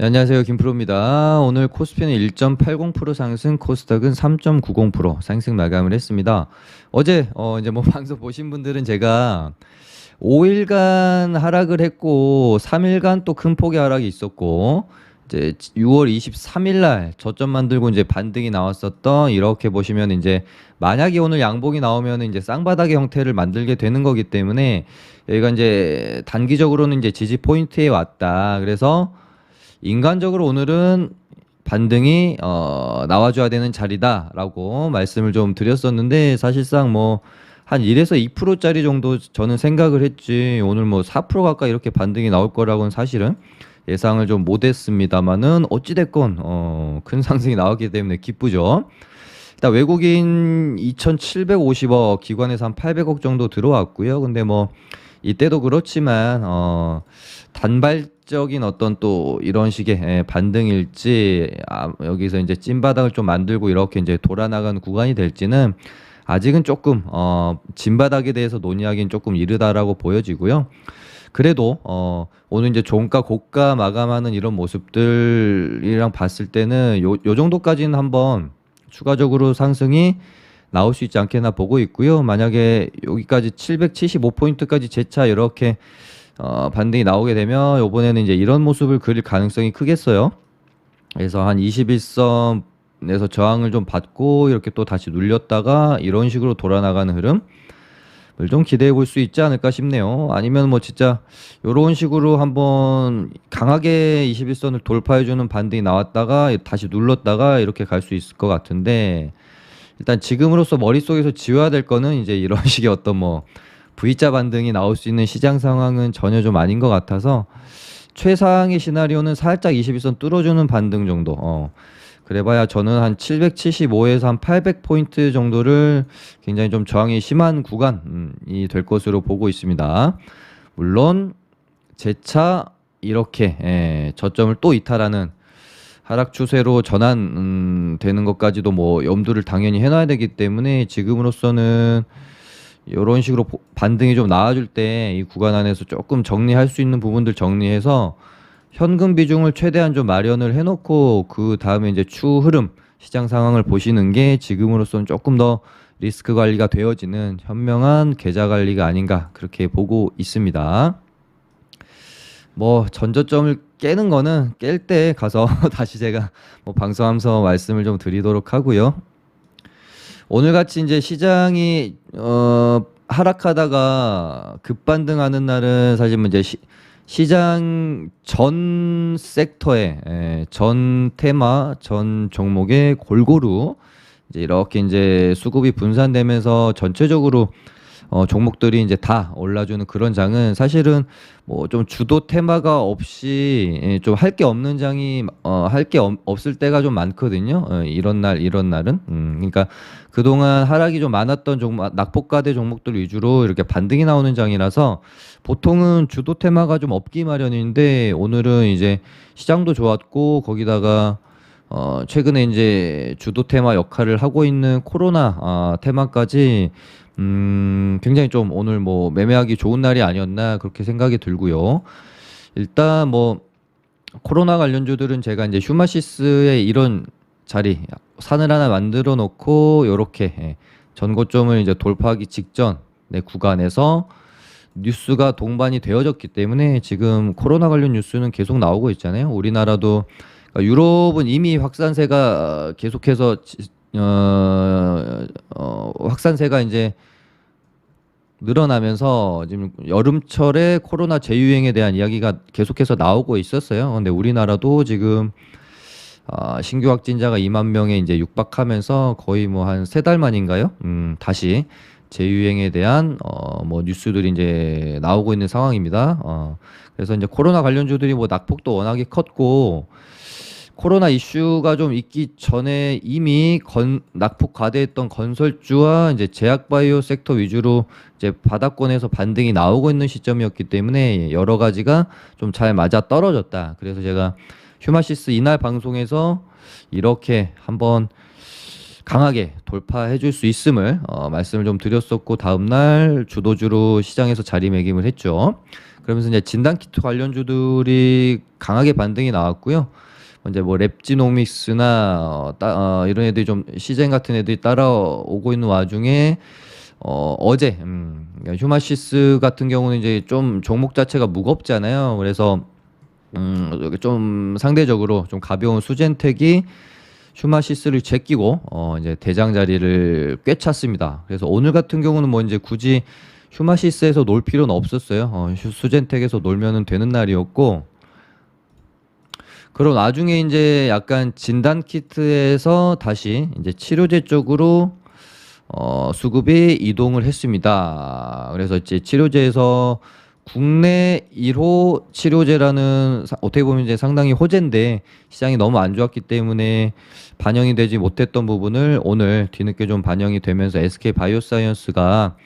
네, 안녕하세요. 김프로입니다. 오늘 코스피는 1.80% 상승, 코스닥은 3.90% 상승 마감을 했습니다. 어제 이제 뭐 방송 보신 분들은 제가 5일간 하락을 했고 3일간 또 큰 폭의 하락이 있었고 이제 6월 23일 날 저점 만들고 이제 반등이 나왔었던, 이렇게 보시면 이제 만약에 오늘 양봉이 나오면 이제 쌍바닥의 형태를 만들게 되는 거기 때문에 여기가 이제 단기적으로는 이제 지지 포인트에 왔다. 그래서 인간적으로 오늘은 반등이 나와줘야 되는 자리다라고 말씀을 좀 드렸었는데, 사실상 뭐 한 1에서 2%짜리 정도 저는 생각을 했지, 오늘 뭐 4% 가까이 이렇게 반등이 나올 거라고는 사실은 예상을 좀 못했습니다만은 어찌됐건 큰 상승이 나왔기 때문에 기쁘죠. 일단 외국인 2,750억, 기관에서 한 800억 정도 들어왔고요. 근데 뭐 이때도 그렇지만 단발적인 어떤 또 이런 식의 반등일지, 여기서 이제 찐바닥을 좀 만들고 이렇게 이제 돌아나가는 구간이 될지는 아직은 조금 진바닥에 대해서 논의하기는 조금 이르다라고 보여지고요. 그래도 오늘 이제 종가 고가 마감하는 이런 모습들이랑 봤을 때는 요 정도까지는 한번 추가적으로 상승이 나올 수 있지 않겠나 보고 있고요. 만약에 여기까지 775포인트까지 재차 이렇게 반등이 나오게 되면 이번에는 이제 이런 모습을 그릴 가능성이 크겠어요. 그래서 한 21선에서 저항을 좀 받고 이렇게 또 다시 눌렸다가 이런 식으로 돌아나가는 흐름을 좀 기대해 볼 수 있지 않을까 싶네요. 아니면 뭐 진짜 이런 식으로 한번 강하게 21선을 돌파해 주는 반등이 나왔다가 다시 눌렀다가 이렇게 갈 수 있을 것 같은데, 일단 지금으로서 머릿속에서 지워야 될 거는 이제 이런 식의 어떤 뭐 V자 반등이 나올 수 있는 시장 상황은 전혀 좀 아닌 것 같아서, 최상의 시나리오는 살짝 21선 뚫어주는 반등 정도. 그래봐야 저는 한 775에서 한 800포인트 정도를 굉장히 좀 저항이 심한 구간이 될 것으로 보고 있습니다. 물론 재차 이렇게 저점을 또 이탈하는 하락 추세로 전환 되는 것까지도 뭐 염두를 당연히 해놔야 되기 때문에, 지금으로서는 이런 식으로 반등이 좀 나와줄 때 이 구간 안에서 조금 정리할 수 있는 부분들 정리해서 현금 비중을 최대한 좀 마련을 해놓고 그 다음에 이제 추 흐름 시장 상황을 보시는 게 지금으로서는 조금 더 리스크 관리가 되어지는 현명한 계좌 관리가 아닌가, 그렇게 보고 있습니다. 뭐 전저점을 깨는 거는 깰 때 가서 다시 제가 뭐 방송하면서 말씀을 좀 드리도록 하고요. 오늘 같이 이제 시장이 하락하다가 급반등하는 날은 사실 뭐 이제 시장 전 섹터에, 전 테마, 전 종목에 골고루 이제 이렇게 이제 수급이 분산되면서 전체적으로 종목들이 이제 다 올라주는 그런 장은 사실은 뭐 좀 주도 테마가 없이 좀 할 게 없는 장이 할 게 없을 때가 좀 많거든요. 이런 날은. 그러니까 그동안 하락이 좀 많았던 종목, 낙폭과대 종목들 위주로 이렇게 반등이 나오는 장이라서 보통은 주도 테마가 좀 없기 마련인데, 오늘은 이제 시장도 좋았고 거기다가 최근에 이제 주도 테마 역할을 하고 있는 코로나 테마까지 굉장히 좀 오늘 뭐 매매하기 좋은 날이 아니었나, 그렇게 생각이 들고요. 일단 뭐 코로나 관련주들은 제가 이제 휴마시스의 이런 자리 산을 하나 만들어 놓고 요렇게 전고점을 이제 돌파하기 직전 구간에서 뉴스가 동반이 되어졌기 때문에 지금 코로나 관련 뉴스는 계속 나오고 있잖아요. 우리나라도, 그러니까 유럽은 이미 확산세가 계속해서 확산세가 이제 늘어나면서 지금 여름철에 코로나 재유행에 대한 이야기가 계속해서 나오고 있었어요. 근데 우리나라도 지금 신규 확진자가 2만 명에 이제 육박하면서 거의 뭐 한 3달 만인가요? 다시 재유행에 대한 뭐 뉴스들이 이제 나오고 있는 상황입니다. 그래서 이제 코로나 관련주들이 뭐 낙폭도 워낙에 컸고, 코로나 이슈가 좀 있기 전에 이미 낙폭 과대했던 건설주와 이제 제약바이오 섹터 위주로 이제 바닥권에서 반등이 나오고 있는 시점이었기 때문에 여러 가지가 좀 잘 맞아 떨어졌다. 그래서 제가 휴마시스 이날 방송에서 이렇게 한번 강하게 돌파해 줄 수 있음을 말씀을 좀 드렸었고, 다음날 주도주로 시장에서 자리매김을 했죠. 그러면서 이제 진단키트 관련주들이 강하게 반등이 나왔고요. 이제 뭐 랩지노믹스나 이런 애들이 좀 시젠 같은 애들이 따라오고 있는 와중에 어제 그러니까 휴마시스 같은 경우는 이제 좀 종목 자체가 무겁잖아요. 그래서 좀 상대적으로 좀 가벼운 수젠텍이 휴마시스를 제끼고 이제 대장 자리를 꿰찼습니다. 그래서 오늘 같은 경우는 뭐 이제 굳이 휴마시스에서 놀 필요는 없었어요. 수젠텍에서 놀면은 되는 날이었고, 그런 와중에 이제 약간 진단 키트에서 다시 이제 치료제 쪽으로 수급이 이동을 했습니다. 그래서 이제 치료제에서 국내 1호 치료제라는 어떻게 보면 이제 상당히 호재인데 시장이 너무 안 좋았기 때문에 반영이 되지 못했던 부분을 오늘 뒤늦게 좀 반영이 되면서 SK 바이오사이언스가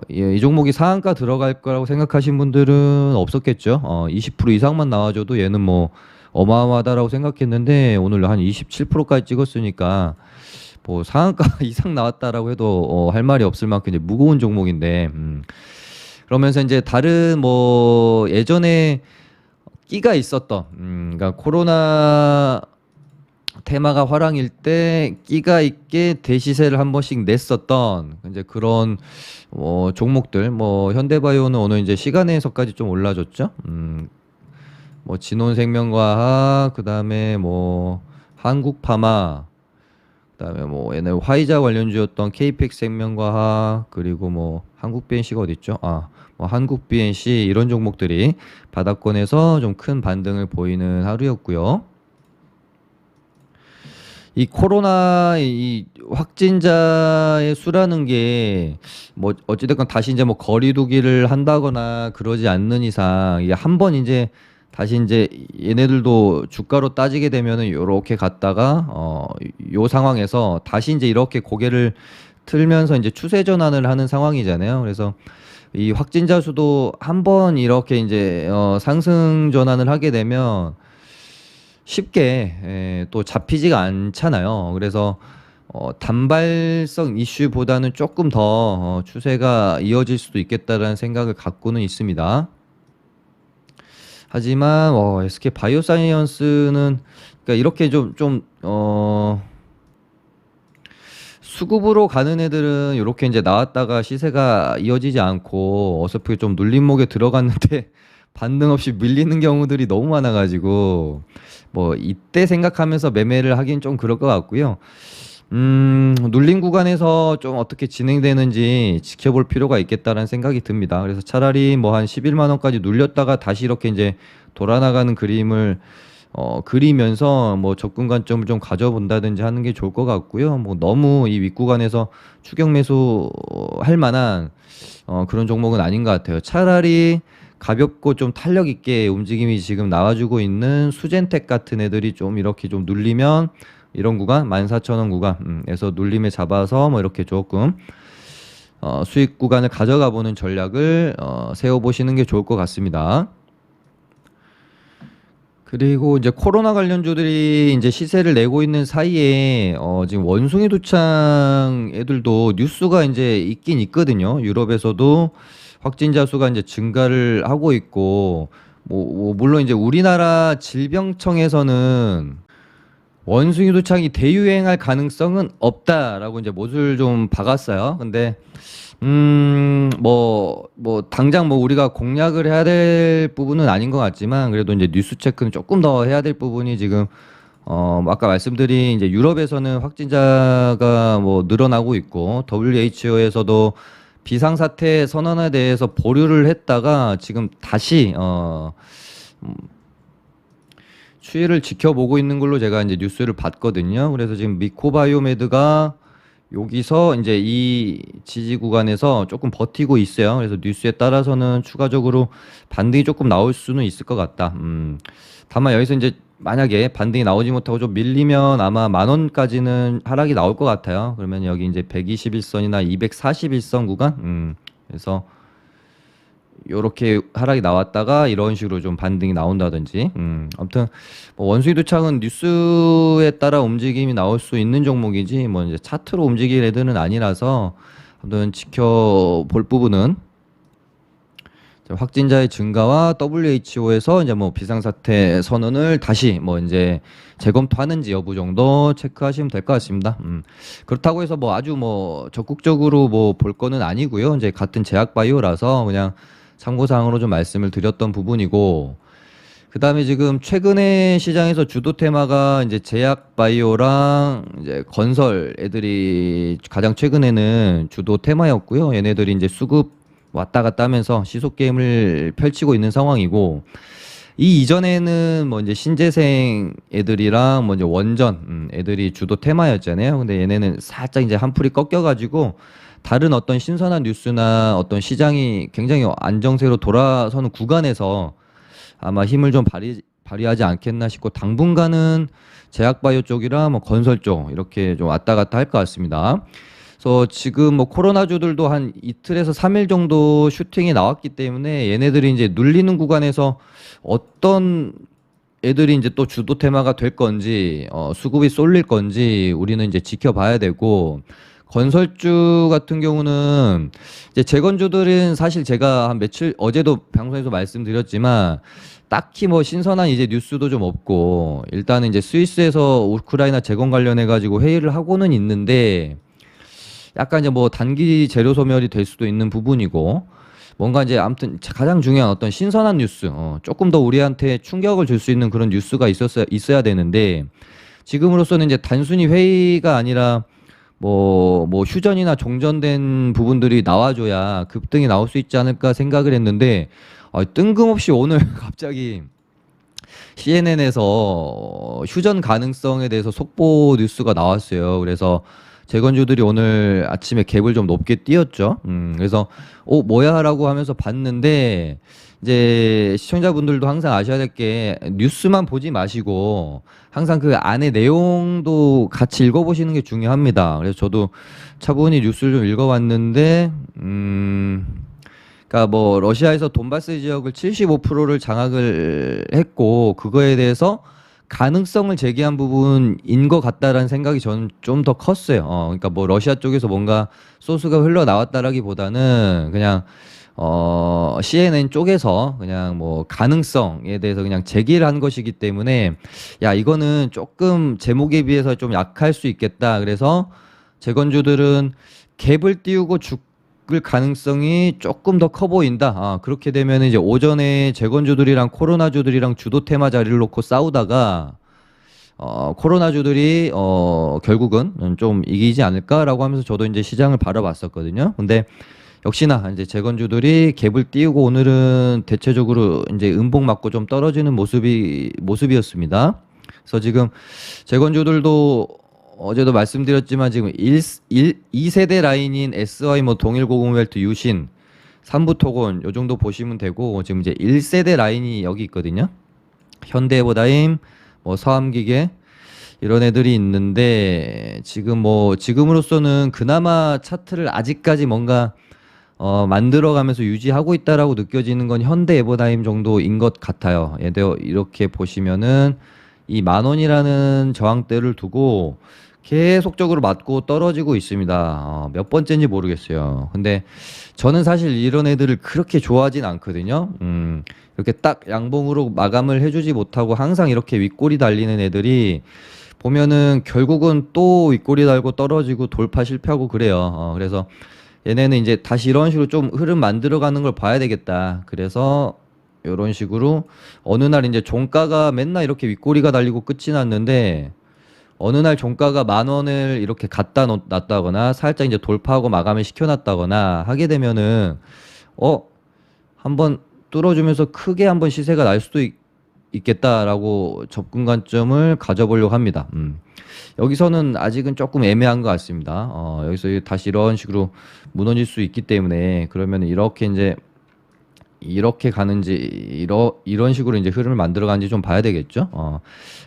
이 종목이 상한가 들어갈 거라고 생각하신 분들은 없었겠죠. 20% 이상만 나와줘도 얘는 뭐 어마어마하다라고 생각했는데 오늘 한 27%까지 찍었으니까 뭐 상한가 이상 나왔다라고 해도 할 말이 없을 만큼 이제 무거운 종목인데, 그러면서 이제 다른 뭐 예전에 끼가 있었던 그러니까 코로나 테마가 화랑일 때 끼가 있게 대시세를 한 번씩 냈었던 이제 그런 종목들, 뭐 현대바이오는 오늘 이제 시간에서까지 좀 올라줬죠. 뭐 진혼생명과학, 그다음에 뭐 한국파마, 그다음에 뭐 옛날 화이자 관련주였던 KPX 생명과학, 그리고 뭐 한국 BNC가 어디 있죠? 뭐 한국 BNC 이런 종목들이 바닥권에서 좀 큰 반등을 보이는 하루였고요. 이 코로나 이 확진자의 수라는 게 뭐 어찌됐건 다시 이제 뭐 거리두기를 한다거나 그러지 않는 이상 이게 한 번 이제 다시 이제 얘네들도 주가로 따지게 되면은 요렇게 갔다가 요 상황에서 다시 이제 이렇게 고개를 틀면서 이제 추세 전환을 하는 상황이잖아요. 그래서 이 확진자 수도 한 번 이렇게 이제 상승 전환을 하게 되면 쉽게 또 잡히지가 않잖아요. 그래서 단발성 이슈보다는 조금 더 추세가 이어질 수도 있겠다라는 생각을 갖고는 있습니다. 하지만 SK 바이오사이언스는 그러니까 이렇게 좀 수급으로 가는 애들은 이렇게 이제 나왔다가 시세가 이어지지 않고 어설프게 좀 눌림목에 들어갔는데 반등 없이 밀리는 경우들이 너무 많아가지고 뭐 이때 생각하면서 매매를 하긴 좀 그럴 것 같고요. 눌린 구간에서 좀 어떻게 진행되는지 지켜볼 필요가 있겠다라는 생각이 듭니다. 그래서 차라리 뭐 한 11만 원까지 눌렸다가 다시 이렇게 이제 돌아나가는 그림을 그리면서 뭐 접근 관점을 좀 가져본다든지 하는 게 좋을 것 같고요. 뭐 너무 이 윗구간에서 추격 매수 할 만한 그런 종목은 아닌 것 같아요. 차라리 가볍고 좀 탄력 있게 움직임이 지금 나와주고 있는 수젠텍 같은 애들이 좀 이렇게 좀 눌리면 이런 구간 14,000원 구간에서 눌림에 잡아서 뭐 이렇게 조금 수익 구간을 가져가 보는 전략을 세워보시는 게 좋을 것 같습니다. 그리고 이제 코로나 관련주들이 이제 시세를 내고 있는 사이에 지금 원숭이 두창 애들도 뉴스가 이제 있긴 있거든요. 유럽에서도 확진자 수가 이제 증가를 하고 있고 뭐 물론 이제 우리나라 질병청에서는 원숭이 두창이 대유행할 가능성은 없다라고 이제 못을 좀 박았어요. 근데 뭐 당장 뭐 우리가 공략을 해야 될 부분은 아닌 것 같지만 그래도 이제 뉴스 체크는 조금 더 해야 될 부분이 지금 아까 말씀드린 이제 유럽에서는 확진자가 뭐 늘어나고 있고 WHO에서도 비상사태 선언에 대해서 보류를 했다가 지금 다시 추이를 지켜보고 있는 걸로 제가 이제 뉴스를 봤거든요. 그래서 지금 미코바이오메드가 여기서 이제 이 지지 구간에서 조금 버티고 있어요. 그래서 뉴스에 따라서는 추가적으로 반등이 조금 나올 수는 있을 것 같다. 다만 여기서 이제 만약에 반등이 나오지 못하고 좀 밀리면 아마 10,000원까지는 하락이 나올 것 같아요. 그러면 여기 이제 121선이나 241선 구간, 그래서 요렇게 하락이 나왔다가 이런 식으로 좀 반등이 나온다든지, 아무튼 뭐 원수위 두창은 뉴스에 따라 움직임이 나올 수 있는 종목이지 뭐 이제 차트로 움직일 애들은 아니라서 아무튼 지켜볼 부분은 확진자의 증가와 WHO에서 이제 뭐 비상사태 선언을 다시 뭐 이제 재검토하는지 여부 정도 체크하시면 될 것 같습니다. 그렇다고 해서 뭐 아주 뭐 적극적으로 뭐 볼 거는 아니고요. 이제 같은 제약 바이오라서 그냥 참고사항으로 좀 말씀을 드렸던 부분이고, 그다음에 지금 최근에 시장에서 주도 테마가 이제 제약 바이오랑 이제 건설 애들이 가장 최근에는 주도 테마였고요. 얘네들이 이제 수급 왔다 갔다 하면서 시속 게임을 펼치고 있는 상황이고, 이 이전에는 뭐 이제 신재생 애들이랑 뭐 이제 원전 애들이 주도 테마였잖아요. 근데 얘네는 살짝 이제 한풀이 꺾여가지고 다른 어떤 신선한 뉴스나 어떤 시장이 굉장히 안정세로 돌아서는 구간에서 아마 힘을 좀 발휘하지 않겠나 싶고, 당분간은 제약바이오 쪽이랑 뭐 건설 쪽 이렇게 좀 왔다 갔다 할 것 같습니다. 그래서 지금 뭐 코로나주들도 한 이틀에서 3일 정도 슈팅이 나왔기 때문에 얘네들이 이제 눌리는 구간에서 어떤 애들이 이제 또 주도 테마가 될 건지, 수급이 쏠릴 건지 우리는 이제 지켜봐야 되고, 건설주 같은 경우는 이제 재건주들은 사실 제가 한 며칠 어제도 방송에서 말씀드렸지만 딱히 뭐 신선한 이제 뉴스도 좀 없고, 일단은 이제 스위스에서 우크라이나 재건 관련해 가지고 회의를 하고는 있는데 약간 이제 뭐 단기 재료 소멸이 될 수도 있는 부분이고, 뭔가 이제 아무튼 가장 중요한 어떤 신선한 뉴스, 조금 더 우리한테 충격을 줄 수 있는 그런 뉴스가 있어야 되는데, 지금으로서는 이제 단순히 회의가 아니라 뭐 휴전이나 종전된 부분들이 나와줘야 급등이 나올 수 있지 않을까 생각을 했는데, 뜬금없이 오늘 갑자기 CNN에서 휴전 가능성에 대해서 속보 뉴스가 나왔어요. 그래서 재건주들이 오늘 아침에 갭을 좀 높게 띄었죠. 그래서 뭐야라고 하면서 봤는데, 이제 시청자분들도 항상 아셔야 될 게 뉴스만 보지 마시고 항상 그 안에 내용도 같이 읽어보시는 게 중요합니다. 그래서 저도 차분히 뉴스를 좀 읽어봤는데, 그러니까 뭐 러시아에서 돈바스 지역을 75%를 장악을 했고, 그거에 대해서 가능성을 제기한 부분인 것 같다라는 생각이 저는 좀 더 컸어요. 그러니까 뭐 러시아 쪽에서 뭔가 소스가 흘러나왔다라기보다는 그냥 CNN 쪽에서 그냥 뭐 가능성에 대해서 그냥 제기를 한 것이기 때문에, 야, 이거는 조금 제목에 비해서 좀 약할 수 있겠다. 그래서 재건주들은 갭을 띄우고 죽을 가능성이 조금 더 커 보인다. 그렇게 되면 이제 오전에 재건주들이랑 코로나주들이랑 주도 테마 자리를 놓고 싸우다가 코로나주들이 결국은 좀 이기지 않을까라고 하면서 저도 이제 시장을 바라봤었거든요. 근데 역시나 이제 재건주들이 갭을 띄우고 오늘은 대체적으로 이제 음봉 맞고 좀 떨어지는 모습이었습니다. 그래서 지금 재건주들도 어제도 말씀드렸지만 지금 2세대 라인인 SY 뭐 동일고공벨트 유신 3부토건 요 정도 보시면 되고, 지금 이제 1세대 라인이 여기 있거든요. 현대해보다임 뭐 서암기계 이런 애들이 있는데, 지금으로서는 그나마 차트를 아직까지 뭔가 만들어가면서 유지하고 있다라고 느껴지는 건 현대 에버다임 정도인 것 같아요. 얘도 이렇게 보시면은 이 10,000원이라는 저항대를 두고 계속적으로 맞고 떨어지고 있습니다. 몇 번째인지 모르겠어요. 근데 저는 사실 이런 애들을 그렇게 좋아하진 않거든요. 이렇게 딱 양봉으로 마감을 해주지 못하고 항상 이렇게 윗골이 달리는 애들이 보면은 결국은 또 윗골이 달고 떨어지고 돌파 실패하고 그래요. 그래서 얘네는 이제 다시 이런 식으로 좀 흐름 만들어가는 걸 봐야 되겠다. 그래서 이런 식으로 어느 날 이제 종가가 맨날 이렇게 윗꼬리가 달리고 끝이 났는데, 어느 날 종가가 10,000원을 이렇게 갖다 놨다거나 살짝 이제 돌파하고 마감을 시켜놨다거나 하게 되면은 한번 뚫어주면서 크게 한번 시세가 날 수도 있겠다라고 접근 관점을 가져보려고 합니다. 여기서는 아직은 조금 애매한 것 같습니다. 여기서 다시 이런 식으로 무너질 수 있기 때문에, 그러면 이렇게 이제 이렇게 가는지 이런 식으로 이제 흐름을 만들어 가는지 좀 봐야 되겠죠.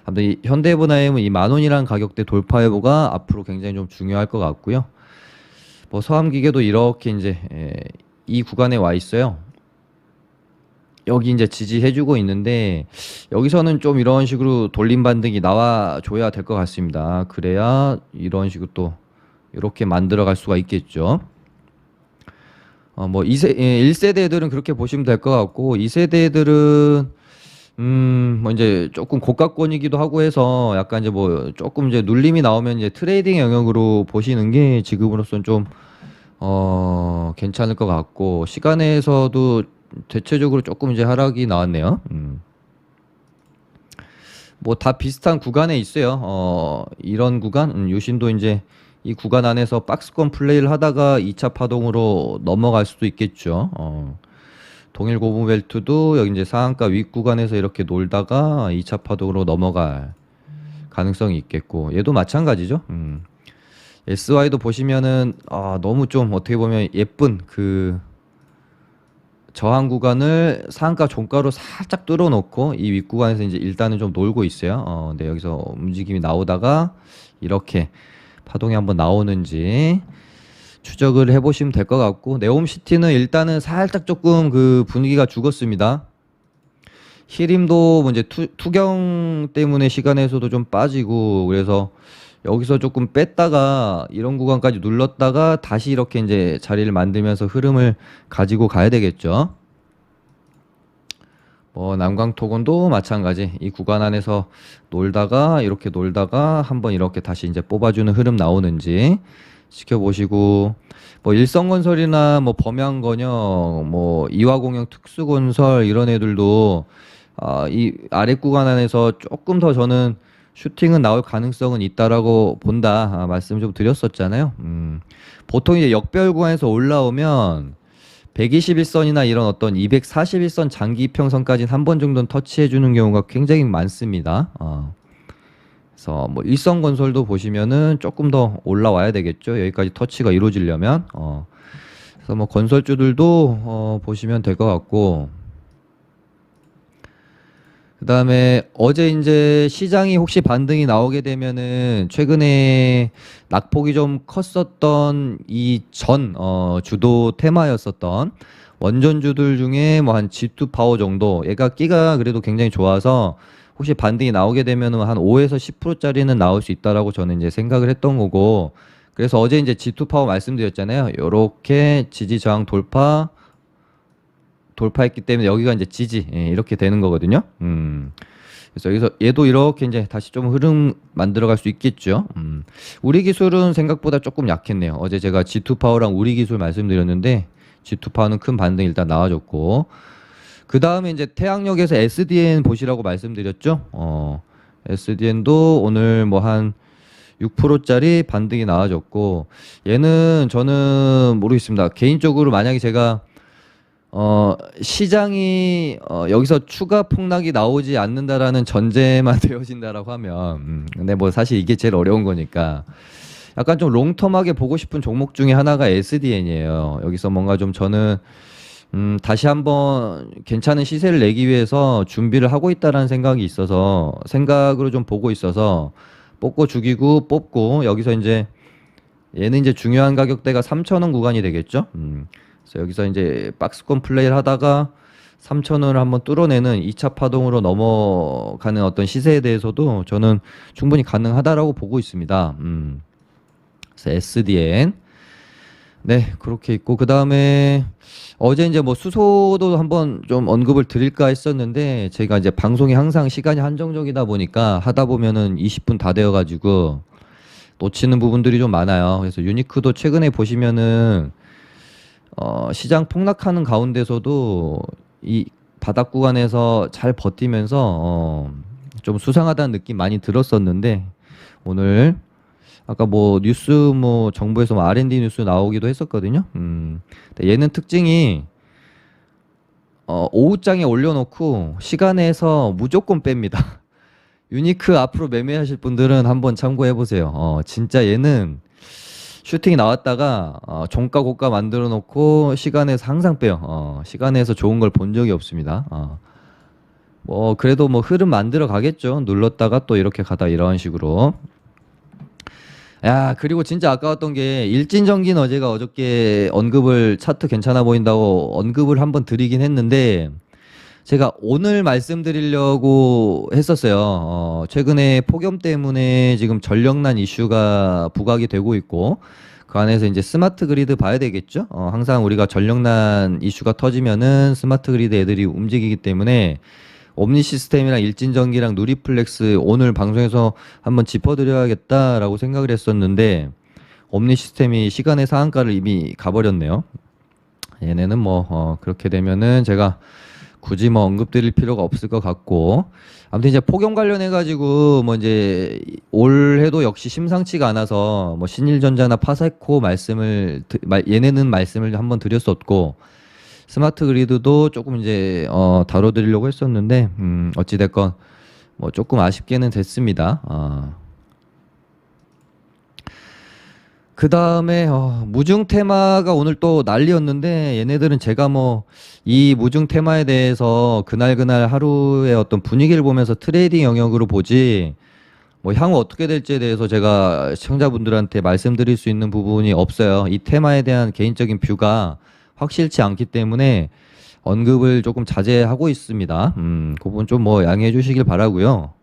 아무튼 이 현대해보나임은 이 10,000원이라는 가격대 돌파 여부가 앞으로 굉장히 좀 중요할 것 같고요. 뭐 서암기계도 이렇게 이제 이 구간에 와 있어요. 여기 이제 지지해주고 있는데, 여기서는 좀 이런 식으로 돌림 반등이 나와줘야 될 것 같습니다. 그래야 이런 식으로 또 이렇게 만들어 갈 수가 있겠죠. 뭐 1세대 애들은 그렇게 보시면 될 것 같고 2세대 애들은 뭐 이제 조금 고가권이기도 하고 해서 약간 이제 뭐 조금 이제 눌림이 나오면 이제 트레이딩 영역으로 보시는 게 지금으로선 좀 괜찮을 것 같고 시간에서도 대체적으로 조금 이제 하락이 나왔네요. 뭐 다 비슷한 구간에 있어요. 이런 구간, 요신도 이제 이 구간 안에서 박스권 플레이를 하다가 2차 파동으로 넘어갈 수도 있겠죠. 동일 고무 벨트도 여기 이제 상한가 윗 구간에서 이렇게 놀다가 2차 파동으로 넘어갈 가능성이 있겠고 얘도 마찬가지죠. SY도 보시면은 너무 좀 어떻게 보면 예쁜 그 저항 구간을 상한가 종가로 살짝 뚫어놓고 이 윗구간에서 이제 일단은 좀 놀고 있어요. 근데 여기서 움직임이 나오다가 이렇게 파동이 한번 나오는지 추적을 해보시면 될 것 같고 네옴시티는 일단은 살짝 조금 그 분위기가 죽었습니다. 히림도 뭐 이제 투경 때문에 시간에서도 좀 빠지고 그래서 여기서 조금 뺐다가 이런 구간까지 눌렀다가 다시 이렇게 이제 자리를 만들면서 흐름을 가지고 가야 되겠죠. 뭐 남강토건도 마찬가지 이 구간 안에서 놀다가 이렇게 놀다가 한번 이렇게 다시 이제 뽑아주는 흐름 나오는지 지켜보시고 뭐 일성건설이나 뭐 범양건영 뭐 이화공영 특수건설 이런 애들도 이 아래 구간 안에서 조금 더 저는 슈팅은 나올 가능성은 있다라고 본다 말씀 좀 드렸었잖아요. 보통 이제 역별 구간에서 올라오면 121선이나 이런 어떤 241선 장기 이평선까지는 한 번 정도는 터치해 주는 경우가 굉장히 많습니다. 그래서 뭐 일성건설도 보시면은 조금 더 올라와야 되겠죠. 여기까지 터치가 이루어지려면. 그래서 뭐 건설주들도 보시면 될 것 같고. 그다음에 어제 이제 시장이 혹시 반등이 나오게 되면은 최근에 낙폭이 좀 컸었던 이 전 주도 테마였었던 원전주들 중에 뭐 한 G2 파워 정도 얘가 끼가 그래도 굉장히 좋아서 혹시 반등이 나오게 되면은 한 5에서 10%짜리는 나올 수 있다라고 저는 이제 생각을 했던 거고 그래서 어제 이제 G2 파워 말씀드렸잖아요. 요렇게 지지 저항 돌파했기 때문에 여기가 이제 지지 이렇게 되는 거거든요. 그래서 여기서 얘도 이렇게 이제 다시 좀 흐름 만들어갈 수 있겠죠. 우리 기술은 생각보다 조금 약했네요. 어제 제가 G2 파워랑 우리 기술 말씀드렸는데 G2 파워는 큰 반등 일단 나와줬고 그 다음에 이제 태양역에서 SDN 보시라고 말씀드렸죠. SDN도 오늘 뭐 한 6%짜리 반등이 나와줬고 얘는 저는 모르겠습니다. 개인적으로 만약에 제가 시장이 여기서 추가 폭락이 나오지 않는다라는 전제만 되어진다라고 하면 근데 뭐 사실 이게 제일 어려운 거니까 약간 좀 롱텀하게 보고 싶은 종목 중에 하나가 SDN이에요. 여기서 뭔가 좀 저는 다시 한번 괜찮은 시세를 내기 위해서 준비를 하고 있다라는 생각이 있어서 생각으로 좀 보고 있어서 뽑고 죽이고 뽑고 여기서 이제 얘는 이제 중요한 가격대가 3,000원 구간이 되겠죠. 그래서 여기서 이제 박스권 플레이를 하다가 3,000원을 한번 뚫어내는 2차 파동으로 넘어가는 어떤 시세에 대해서도 저는 충분히 가능하다라고 보고 있습니다. 그래서 SDN 네 그렇게 있고 그 다음에 어제 이제 뭐 수소도 한번 좀 언급을 드릴까 했었는데 제가 이제 방송이 항상 시간이 한정적이다 보니까 하다 보면은 20분 다 되어가지고 놓치는 부분들이 좀 많아요. 그래서 유니크도 최근에 보시면은 시장 폭락하는 가운데서도 이 바닥 구간에서 잘 버티면서 좀 수상하다는 느낌 많이 들었었는데 오늘 아까 뭐 뉴스 뭐 정부에서 뭐 R&D 뉴스 나오기도 했었거든요. 근데 얘는 특징이 오후장에 올려놓고 시간에서 무조건 뺍니다. 유니크 앞으로 매매하실 분들은 한번 참고해 보세요. 진짜 얘는 슈팅이 나왔다가 종가 고가 만들어 놓고 시간에서 항상 빼요. 시간에서 좋은 걸 본 적이 없습니다. 뭐 그래도 뭐 흐름 만들어 가겠죠. 눌렀다가 또 이렇게 가다 이런 식으로. 야, 그리고 진짜 아까웠던 게 일진전기는 제가 어저께 언급을 차트 괜찮아 보인다고 언급을 한번 드리긴 했는데 제가 오늘 말씀드리려고 했었어요. 최근에 폭염 때문에 지금 전력난 이슈가 부각이 되고 있고 그 안에서 이제 스마트 그리드 봐야 되겠죠. 항상 우리가 전력난 이슈가 터지면은 스마트 그리드 애들이 움직이기 때문에 옴니 시스템이랑 일진전기랑 누리플렉스 오늘 방송에서 한번 짚어드려야겠다라고 생각을 했었는데 옴니 시스템이 시간의 상한가를 이미 가버렸네요. 얘네는 뭐 그렇게 되면은 제가 굳이 뭐 언급드릴 필요가 없을 것 같고 아무튼 이제 폭염 관련해 가지고 뭐 이제 올해도 역시 심상치가 않아서 뭐 신일전자나 파사코 얘네는 말씀을 한번 드렸었고 스마트 그리드도 조금 이제 다뤄드리려고 했었는데 어찌 됐건 뭐 조금 아쉽게는 됐습니다. 그 다음에 무중 테마가 오늘 또 난리였는데 얘네들은 제가 뭐 이 무중 테마에 대해서 그날 하루의 어떤 분위기를 보면서 트레이딩 영역으로 보지 뭐 향후 어떻게 될지에 대해서 제가 시청자분들한테 말씀드릴 수 있는 부분이 없어요. 이 테마에 대한 개인적인 뷰가 확실치 않기 때문에 언급을 조금 자제하고 있습니다. 그 부분 좀 뭐 양해해 주시길 바라고요.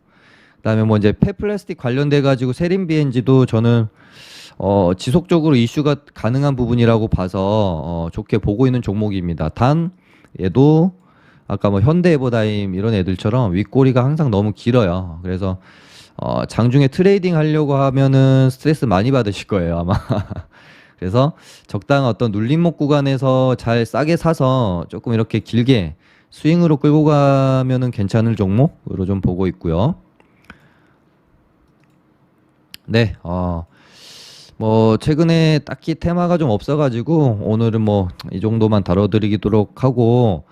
그다음에 뭐 이제 폐플라스틱 관련돼 가지고 세린 BNG도 저는 지속적으로 이슈가 가능한 부분이라고 봐서 좋게 보고 있는 종목입니다. 단 얘도 아까 뭐 현대에버다임 이런 애들처럼 윗꼬리가 항상 너무 길어요. 그래서 장중에 트레이딩 하려고 하면은 스트레스 많이 받으실 거예요, 아마. 그래서 적당한 어떤 눌림목 구간에서 잘 싸게 사서 조금 이렇게 길게 스윙으로 끌고 가면은 괜찮을 종목으로 좀 보고 있고요. 네, 뭐 최근에 딱히 테마가 좀 없어가지고 오늘은 뭐 이 정도만 다뤄드리도록 하고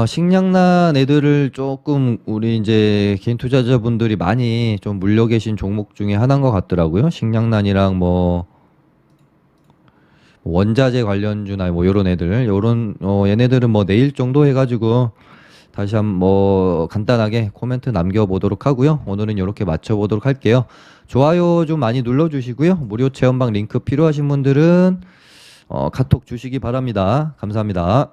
식량난 애들을 조금 우리 이제 개인 투자자분들이 많이 좀 물려 계신 종목 중에 하나인 것 같더라고요. 식량난이랑 뭐 원자재 관련주나 뭐 요런 애들, 요런 얘네들은 뭐 내일 정도 해가지고 다시 한번 뭐 간단하게 코멘트 남겨보도록 하고요. 오늘은 이렇게 마쳐보도록 할게요. 좋아요 좀 많이 눌러주시고요. 무료 체험방 링크 필요하신 분들은 카톡 주시기 바랍니다. 감사합니다.